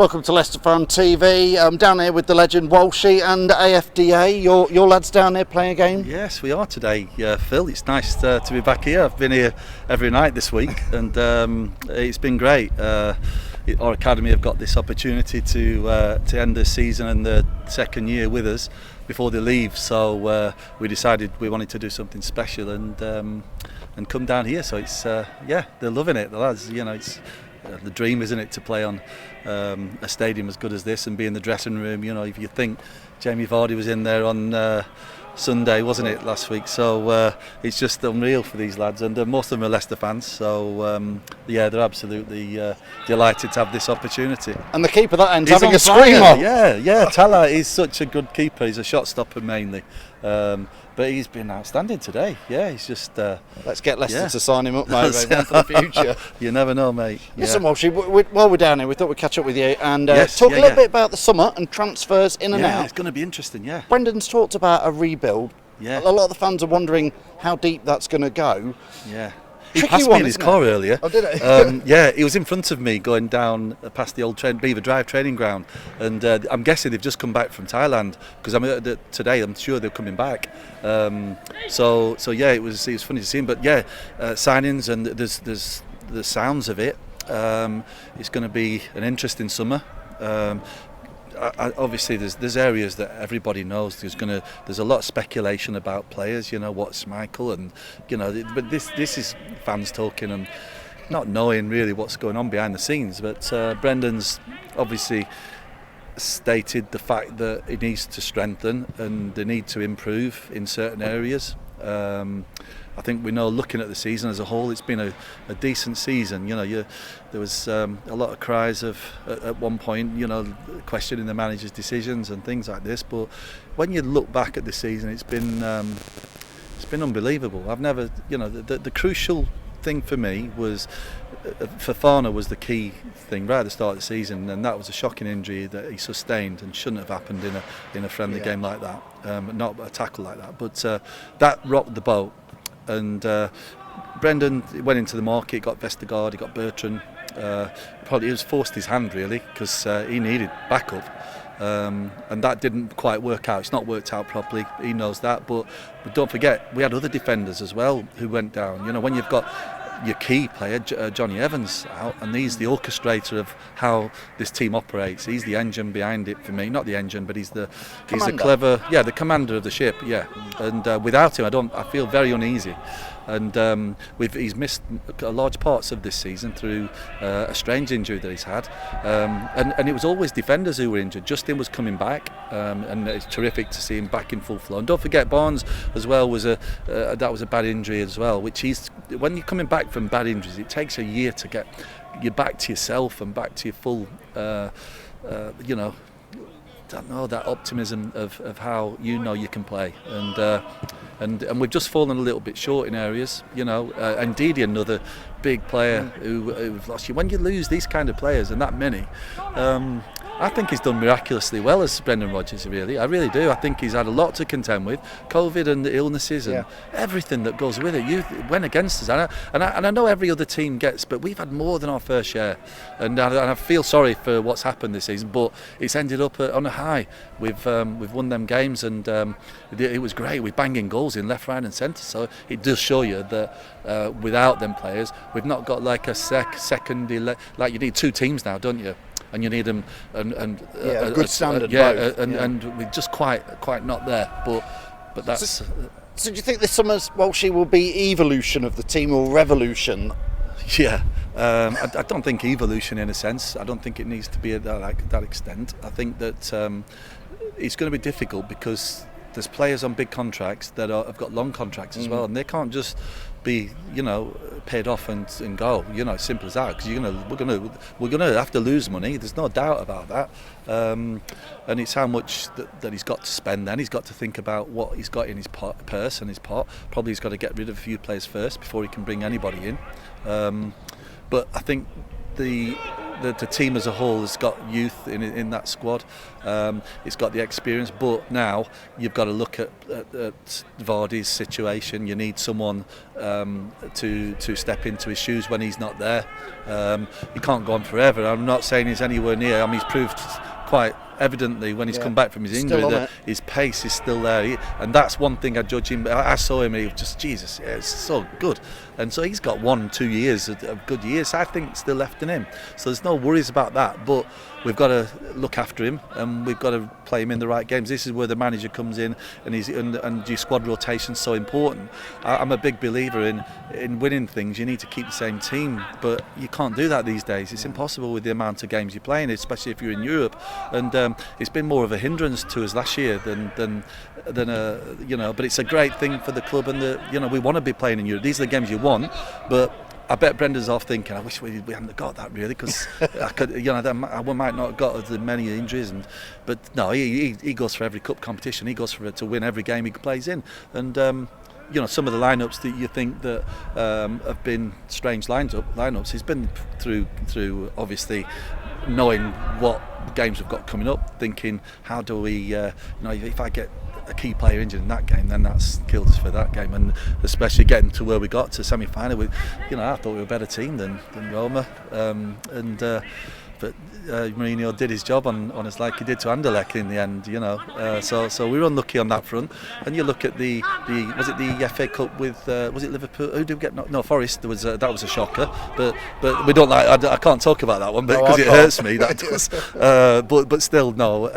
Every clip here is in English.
Welcome to Leicester Fan TV. I'm down here with the legend Walshy and AFDA. Your lads down there playing a game? Yes, we are today, Phil. It's nice to be back here. I've been here every night this week, and it's been great. Our academy have got this opportunity to end the season and the second year with us before they leave. So we decided we wanted to do something special and come down here. So it's they're loving it, the lads. You know, it's the dream, isn't it, to play on a stadium as good as this and be in the dressing room. You know, if you think Jamie Vardy was in there on Sunday, wasn't it, last week? So it's just unreal for these lads, and most of them are Leicester fans. So they're absolutely delighted to have this opportunity. And the keeper that ends He's having on a screamer. Yeah. Tala is such a good keeper. He's a shot stopper mainly. But he's been outstanding today. Yeah, he's just. Let's get Leicester to sign him up, mate, for the future. You never know, mate. Listen, Walshy, while we're down here, we thought we'd catch up with you and talk a little bit about the summer and transfers in and out. Yeah, it's going to be interesting. Yeah. Brendan's talked about a rebuild. Yeah. A lot of the fans are wondering how deep that's going to go. Yeah. He Tricky passed one, me in his isn't car it? earlier. Oh, did he? Yeah, he was in front of me going down past the old Beaver Drive training ground, and I'm guessing they've just come back from Thailand because today I'm sure they're coming back. So yeah, it was funny to see him. But yeah, signings and there's the sounds of it. It's going to be an interesting summer. Obviously there's areas that everybody knows there's a lot of speculation about players, you know, what's Michael, and you know, but this is fans talking and not knowing really what's going on behind the scenes. But Brendan's obviously stated the fact that it needs to strengthen and they need to improve in certain areas. I think we know, looking at the season as a whole, it's been a decent season. You know, there was a lot of cries at one point, you know, questioning the manager's decisions and things like this. But when you look back at the season, it's been unbelievable. I've never, you know, the crucial thing for me was Fofana was the key thing right at the start of the season, and that was a shocking injury that he sustained and shouldn't have happened in a friendly game like that, not a tackle like that. But that rocked the boat, and Brendan went into the market, got Vestergaard, he got Bertrand. Probably he was forced his hand really because he needed backup. And that didn't quite work out. It's not worked out properly. He knows that. But don't forget, we had other defenders as well who went down. You know, when you've got your key player, Johnny Evans, out, and he's the orchestrator of how this team operates. He's the engine behind it for me. Not the engine, but he's the clever, the commander of the ship. Yeah, and without him, I feel very uneasy. And he's missed large parts of this season through a strange injury that he's had, and it was always defenders who were injured. Justin was coming back, and it's terrific to see him back in full flow. And don't forget, Barnes as well was a bad injury as well. Which when you're coming back from bad injuries, it takes a year to get you back to yourself and back to your full, you know. Don't know, that optimism of how you know you can play, and we've just fallen a little bit short in areas, you know. And Didi, another big player who've lost you. When you lose these kind of players and that many, I think he's done miraculously well as Brendan Rodgers. Really, I really do. I think he's had a lot to contend with, COVID and the illnesses and everything that goes with it. You went against us, and I know every other team gets, but we've had more than our fair share, and I feel sorry for what's happened this season. But it's ended up on a high. We've won them games, and it was great. We're banging goals in left, right, and centre. So it does show you that without them players, we've not got like a second. Like you need two teams now, don't you? And you need them, and a good standard. And we're just quite not there. But that's. So do you think this summer's Walshy will be evolution of the team or revolution? Yeah, I don't think evolution in a sense. I don't think it needs to be at that extent. I think that it's going to be difficult because there's players on big contracts that have got long contracts as well, and they can't just be, you know, paid off and go. You know, simple as that. Because we're gonna have to lose money. There's no doubt about that. And it's how much that he's got to spend. Then he's got to think about what he's got in his purse and his pot. Probably he's got to get rid of a few players first before he can bring anybody in. But I think the team as a whole has got youth in that squad. It's got the experience, but now you've got to look at Vardy's situation. You need someone to step into his shoes when he's not there. He can't go on forever. I'm not saying he's anywhere near. I mean, he's proved quite evidently when he's come back from his injury that his pace is still there, and that's one thing I judge him. I saw him and he was just, Jesus, it's so good, and so he's got 1-2 years of good years, I think, still left in him, so there's no worries about that. But we've got to look after him, and we've got to play him in the right games. This is where the manager comes in, and your squad rotation's so important. I'm a big believer in winning things. You need to keep the same team, but you can't do that these days. It's impossible with the amount of games you're playing, especially if you're in Europe. And it's been more of a hindrance to us last year than but it's a great thing for the club, and we want to be playing in Europe. These are the games you want, but I bet Brendan's off thinking, I wish we hadn't got that, really, because I could, I might not have got as many injuries. But no, he goes for every cup competition. He goes for it to win every game he plays in. And some of the lineups that you think that have been strange lineups, he's been through obviously knowing what games we've got coming up, thinking how do we, if I get a key player injured in that game, then that's killed us for that game. And especially getting to where we got to semi-final, I thought we were a better team than Roma, but Mourinho did his job on us like he did to Anderlecht in the end, so we were unlucky on that front. And you look at the FA Cup with was it Liverpool? Who did we get? No, Forest. That was a shocker. But we don't like. I can't talk about that one because it hurts me. That does. But still, no.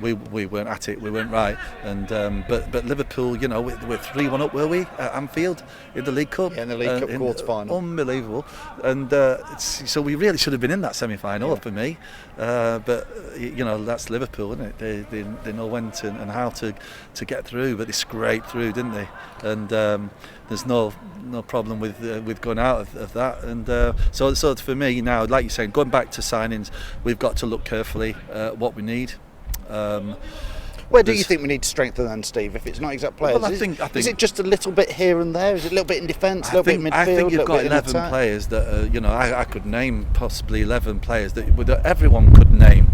We weren't at it. We weren't right. And but Liverpool, we're 3-1 up, were we, at Anfield in the League Cup? Yeah, in the League Cup quarter-final. Unbelievable. And so we really should have been in that semi-final for me. But that's Liverpool, isn't it? They know when to and how to get through, but they scraped through, didn't they? And there's no problem with going out of that. And so for me now, like you're saying, going back to signings, we've got to look carefully at what we need. Where do you think we need to strengthen then, Steve, if it's not exact players? Well, I think is it just a little bit here and there? Is it a little bit in defence, a little bit in midfield? I think you've got 11 players that, I could name possibly 11 players that everyone could name.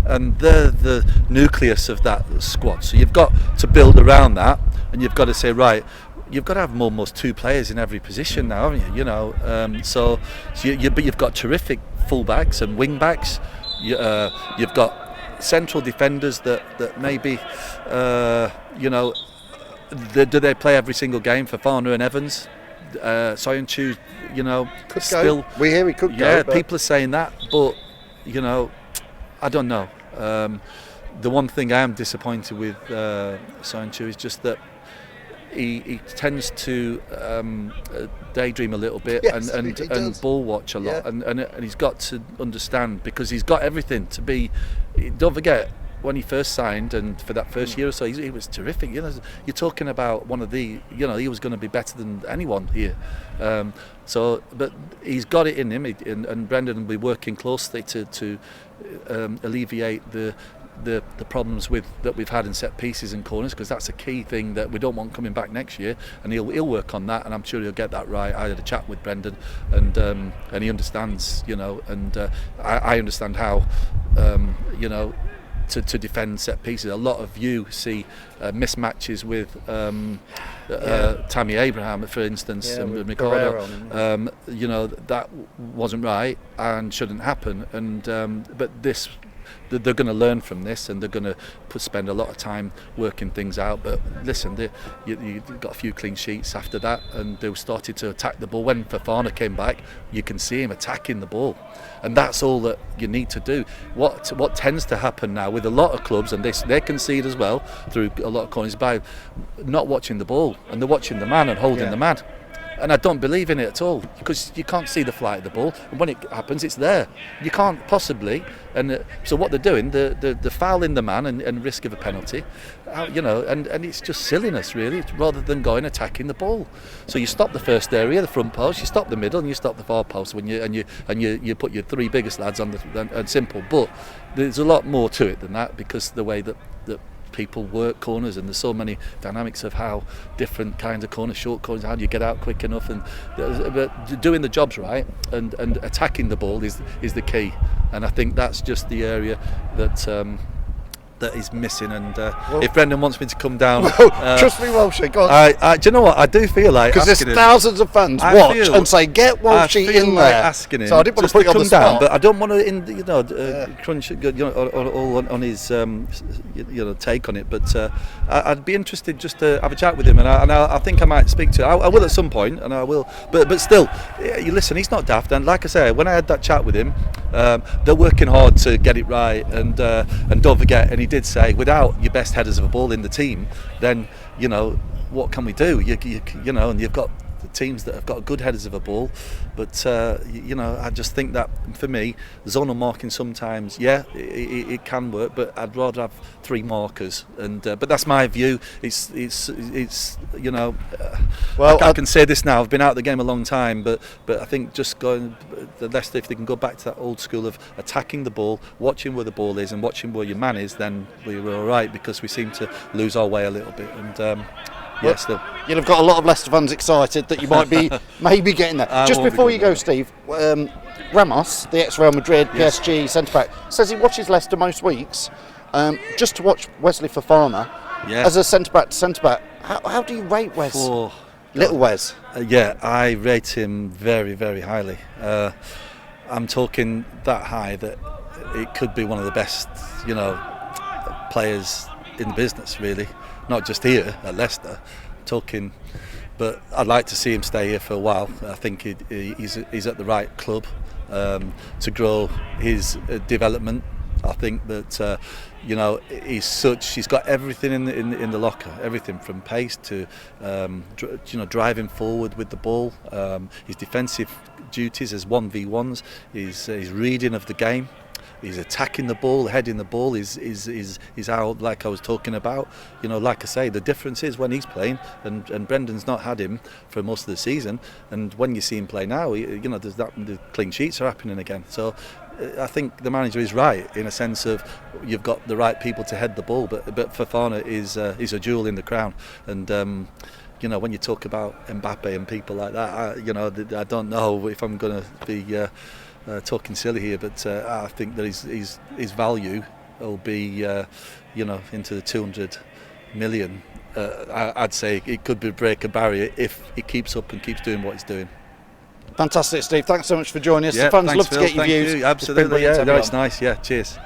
And they're the nucleus of that squad. So you've got to build around that, and you've got to say, right, you've got to have almost 2 players in every position now, haven't you? But you've got terrific full-backs and wing-backs. You've got central defenders that maybe do they play every single game for Farner and Evans? Soyuncu, could still go. We hear he could go. Yeah, people are saying that, but I don't know. The one thing I am disappointed with Soyuncu is just that he tends to daydream a little bit, and ball watch a lot, and he's got to understand, because he's got everything to be. Don't forget, when he first signed, and for that first year or so, he was terrific. You're talking about one of the, he was going to be better than anyone here. But he's got it in him, and Brendan will be working closely to alleviate the problems that we've had in set pieces and corners, because that's a key thing that we don't want coming back next year, and he'll work on that, and I'm sure he'll get that right. I had a chat with Brendan, and he understands, and I understand how to defend set pieces. A lot of you see mismatches with Tammy Abraham, for instance, and Ricardo. That wasn't right and shouldn't happen. And but they're going to learn from this, and they're going to spend a lot of time working things out. But listen, you got a few clean sheets after that, and they started to attack the ball. When Fofana came back, you can see him attacking the ball, and that's all that you need to do. What tends to happen now with a lot of clubs, and they concede as well through a lot of corners, by not watching the ball, and they're watching the man and holding the man. And I don't believe in it at all, because you can't see the flight of the ball, and when it happens, it's there. You can't possibly, and so what they're doing, they're fouling the man and risk of a penalty, and it's just silliness, really, rather than going attacking the ball. So you stop the first area, the front post, you stop the middle, and you stop the far post when you put your 3 biggest lads on and simple. But there's a lot more to it than that, because the way that people work corners, and there's so many dynamics of how different kinds of corners, short corners, how do you get out quick enough, and but doing the jobs right and attacking the ball is the key, and I think that's just the area that is missing. And if Brendan wants me to come down, trust me, Walshy, go on. do you know what I do feel like? Because there's thousands of fans watch and say, "Get Walshy in there." Asking him, so I didn't want to put you on the come down, spot, but I don't want to, crunch, all on his, take on it. But I'd be interested just to have a chat with him, and I think I might speak to him. I will at some point, and I will. But still, you listen. He's not daft, and like I say, when I had that chat with him, they're working hard to get it right, and don't forget. And he did say, without your best headers of a ball in the team, then what can we do? And you've got the teams that have got good headers of a ball, but I just think that for me, zonal marking sometimes, it can work, but I'd rather have 3 markers. And but that's my view. It's well, I can say this now. I've been out of the game a long time, but I think just going the Leicester, if they can go back to that old school of attacking the ball, watching where the ball is, and watching where your man is, then we're all right, because we seem to lose our way a little bit. And still. You'll have got a lot of Leicester fans excited that you might be maybe getting there. Just before you go, Steve, Ramos, the ex-Real Madrid, PSG centre-back, says he watches Leicester most weeks just to watch Wesley Fofana as a centre-back to centre-back. How do you rate Wes? Little Wes? I rate him very, very highly. I'm talking that high that it could be one of the best, players in the business, really. Not just here at Leicester, talking, but I'd like to see him stay here for a while. I think he's at the right club to grow his development. I think that he's got everything in the locker, everything from pace to driving forward with the ball, his defensive duties as 1v1s, his reading of the game. He's attacking the ball, heading the ball. Is out, like I was talking about. Like I say, the difference is when he's playing, and Brendan's not had him for most of the season. And when you see him play now, there's the clean sheets are happening again. So I think the manager is right in a sense of you've got the right people to head the ball. But Fofana is a jewel in the crown. And when you talk about Mbappe and people like that, I don't know if I'm going to be. Talking silly here, but I think that his value will be, into the 200 million. I'd say it could break a barrier if he keeps up and keeps doing what he's doing. Fantastic, Steve. Thanks so much for joining us. The fans love to get your views. Absolutely, it's nice. Cheers.